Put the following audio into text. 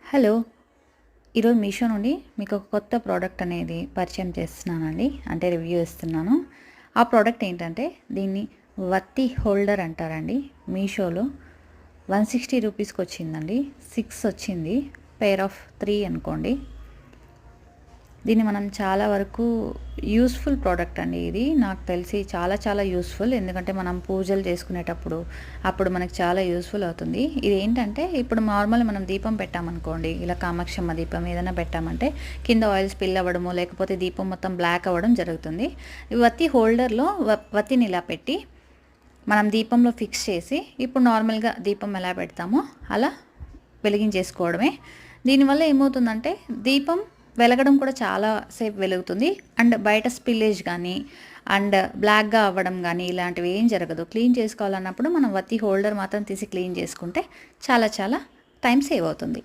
Hello! ఈరోజు మీషో నుండి మీకు ఒక కొత్త ప్రోడక్ట్ అనేది పరిచయం చేస్తున్నానండి. అంటే రివ్యూ ఇస్తున్నాను. ఆ ప్రోడక్ట్ ఏంటంటే దీన్ని వత్తి హోల్డర్ అంటారండి. మీషోలో 160 రూపీస్కి వచ్చిందండి. 6 వచ్చింది. పెయిర్ ఆఫ్ 3 అనుకోండి. దీన్ని మనం చాలా వరకు యూస్ఫుల్ ప్రోడక్ట్ అండి. ఇది నాకు తెలిసి చాలా చాలా యూస్ఫుల్. ఎందుకంటే మనం పూజలు చేసుకునేటప్పుడు అప్పుడు మనకు చాలా యూస్ఫుల్ అవుతుంది. ఇది ఏంటంటే ఇప్పుడు నార్మల్ మనం దీపం పెట్టామనుకోండి, ఇలా కామాక్షమ్మ దీపం ఏదైనా పెట్టామంటే కింద ఆయిల్ స్పిల్ అవ్వడము, లేకపోతే దీపం మొత్తం బ్లాక్ అవ్వడం జరుగుతుంది. ఈ వత్తి హోల్డర్లో వత్తిని ఇలా పెట్టి మనం దీపంలో ఫిక్స్ చేసి ఇప్పుడు నార్మల్గా దీపం ఎలా పెడతామో అలా వెలిగించేసుకోవడమే. దీనివల్ల ఏమవుతుందంటే దీపం వెలగడం కూడా చాలా సేపు వెలుగుతుంది. అండ్ బయట స్పిల్లేజ్ కానీ అండ్ బ్లాక్గా అవ్వడం కానీ ఇలాంటివి ఏం జరగదు. క్లీన్ చేసుకోవాలన్నప్పుడు మనం వత్తి హోల్డర్ మాత్రం తీసి క్లీన్ చేసుకుంటే చాలా చాలా టైం సేవ్ అవుతుంది.